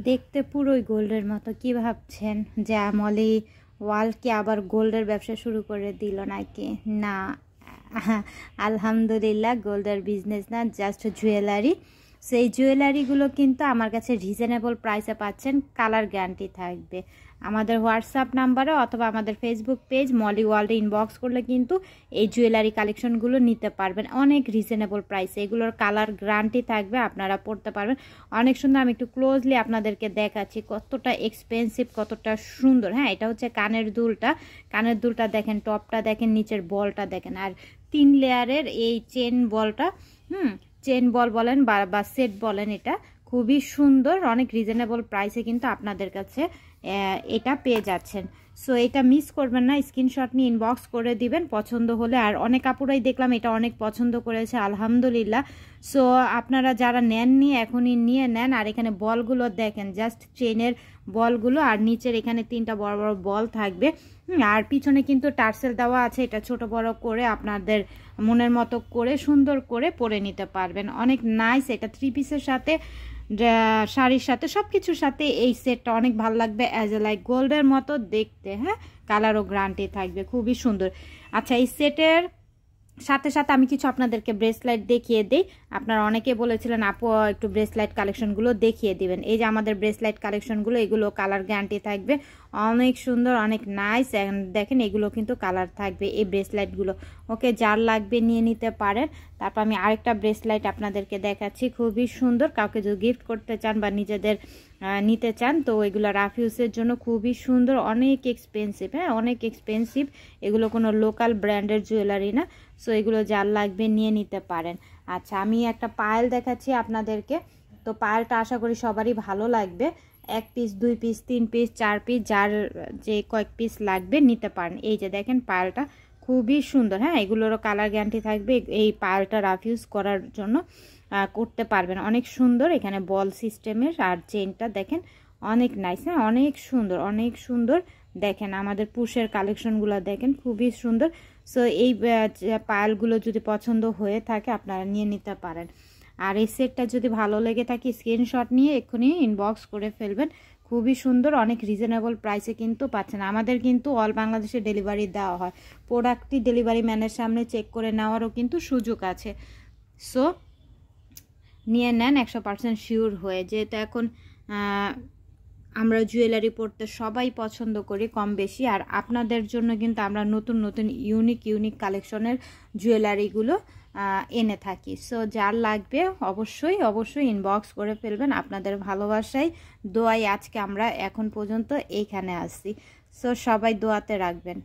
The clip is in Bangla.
দেখতে পুরোই গোল্ডের মতো। কি ভাবছেন যে আমলি ওয়াল কি আবার গোল্ডের ব্যবসা শুরু করে দিল নাকি? না, আলহামদুলিল্লাহ গোল্ডের বিজনেস না, জাস্ট জুয়েলারি। সেই জুয়েলারিগুলো কিন্তু আমার কাছে রিজনেবল প্রাইসে পাচ্ছেন, কালার গ্যারান্টি থাকবে। আমাদের হোয়াটসঅ্যাপ নাম্বারে অথবা আমাদের ফেসবুক পেজ মলি ওয়ার্ল্ডে ইনবক্স করলে কিন্তু এই জুয়েলারি কালেকশনগুলো নিতে পারবেন অনেক রিজনেবল প্রাইসে। এগুলোর কালার গ্যারান্টি থাকবে, আপনারা পড়তে পারবেন অনেক সুন্দর। আমি একটু ক্লোজলি আপনাদেরকে দেখাচ্ছি কতটা এক্সপেন্সিভ, কতটা সুন্দর। হ্যাঁ, এটা হচ্ছে কানের দুলটা। কানের দুলটা দেখেন, টপটা দেখেন, নিচের বলটা দেখেন, আর 3 লেয়ারের এই চেন বলটা, চেন বল বলেন বা সেট বলেন, এটা খুবই সুন্দর। অনেক রিজনেবল প্রাইসে কিন্তু আপনাদের কাছে এটা পেয়ে যাচ্ছেন। সো এটা মিস করবেন না, স্ক্রিনশট নিয়ে ইনবক্স করে দিবেন পছন্দ হলে। আর অনেক আপুরাই দেখলাম এটা অনেক পছন্দ করেছে, আলহামদুলিল্লাহ। সো আপনারা যারা নেননি এখনই নিয়ে নেন। আর এখানে বলগুলো দেখেন, জাস্ট চেনের বলগুলো, আর নিচের এখানে 3টা বড় বড় বল থাকবে। আর পিছনে কিন্তু টার্সেল দেওয়া আছে, এটা ছোট বড় করে আপনাদের মনের মতো করে সুন্দর করে পরে নিতে পারবেন। অনেক নাইস। এটা 3 পিসের সাথে, শাড়ির সাথে, সব কিছুর সাথে এই সেটটা অনেক ভালো লাগবে, অ্যাজ এ লাইক গোল্ডের মতো দেখতে। হ্যাঁ, কালারও গ্যারান্টি থাকবে, খুবই সুন্দর। আচ্ছা, এই সেটের সাথে সাথে আমি কিছু আপনাদেরকে ব্রেসলাইট দেখিয়ে দিই। আপনারা অনেকে বলেছিলেন আপু একটু ব্রেসলাইট কালেকশনগুলো দেখিয়ে দিবেন। এই যে আমাদের ব্রেসলাইট কালেকশনগুলো, এগুলো কালার গ্যারান্টি থাকবে, অনেক সুন্দর, অনেক নাইস। দেখেন এগুলো কিন্তু কালার থাকবে এই ব্রেসলাইটগুলো। ওকে, যার লাগবে নিয়ে নিতে পারেন। তারপর আমি আরেকটা ব্রেসলাইট আপনাদেরকে দেখাচ্ছি, খুবই সুন্দর। কাউকে যদি গিফট করতে চান বা নিজেদের নিতে চান তো এগুলো রাফ ইউজের জন্য খুবই সুন্দর, অনেক এক্সপেন্সিভ। হ্যাঁ, অনেক এক্সপেন্সিভ, এগুলো কোনো লোকাল ব্র্যান্ডের জুয়েলারি না। সো এগুলো যার লাগবে নিয়ে নিতে পারেন। আচ্ছা, আমি একটা পায়েল দেখাচ্ছি আপনাদেরকে। তো পায়েলটা আশা করি সবারই ভালো লাগবে। 1 পিস, 2 পিস, 3 পিস, 4 পিস, যার যে কয়েক পিস লাগবে নিতে পারেন। এই যে দেখেন পায়েলটা খুবই সুন্দর। হ্যাঁ, এগুলোরও কালার গ্যারান্টি থাকবে। এই পায়েলটা রাফ ইউজ করার জন্য করতে পারবেন, অনেক সুন্দর। এখানে বল সিস্টেমের, আর চেনটা দেখেন অনেক নাইস। হ্যাঁ, অনেক সুন্দর, অনেক সুন্দর। দেখেন আমাদের পুশের কালেকশনগুলো দেখেন, খুবই সুন্দর। সো এই পায়েলগুলো যদি পছন্দ হয়ে থাকে আপনারা নিয়ে নিতে পারেন। আর এই সেটটা যদি ভালো লেগে থাকে স্ক্রিনশট নিয়ে এক্ষুনি ইনবক্স করে ফেলবেন। খুবই সুন্দর, অনেক রিজনেবল প্রাইসে কিন্তু পাচ্ছেন। আমাদের কিন্তু অল বাংলাদেশে ডেলিভারি দেওয়া হয়। প্রোডাক্টটি ডেলিভারি ম্যানের সামনে চেক করে নেওয়ারও কিন্তু সুযোগ আছে। সো নিয়ে নেন 100% শিওর হয়ে। যেহেতু এখন আমরা জুয়েলারি পরতে সবাই পছন্দ করি কম বেশি, আর আপনাদের জন্য কিন্তু আমরা নতুন নতুন ইউনিক কালেকশনের জুয়েলারিগুলো এনে থাকি। সো যার লাগবে অবশ্যই ইনবক্স করে ফেলবেন। আপনাদের ভালোবাসায় দোয়াই আজকে আমরা এখন পর্যন্ত এইখানে আসছি। সো সবাই দোয়াতে রাখবেন।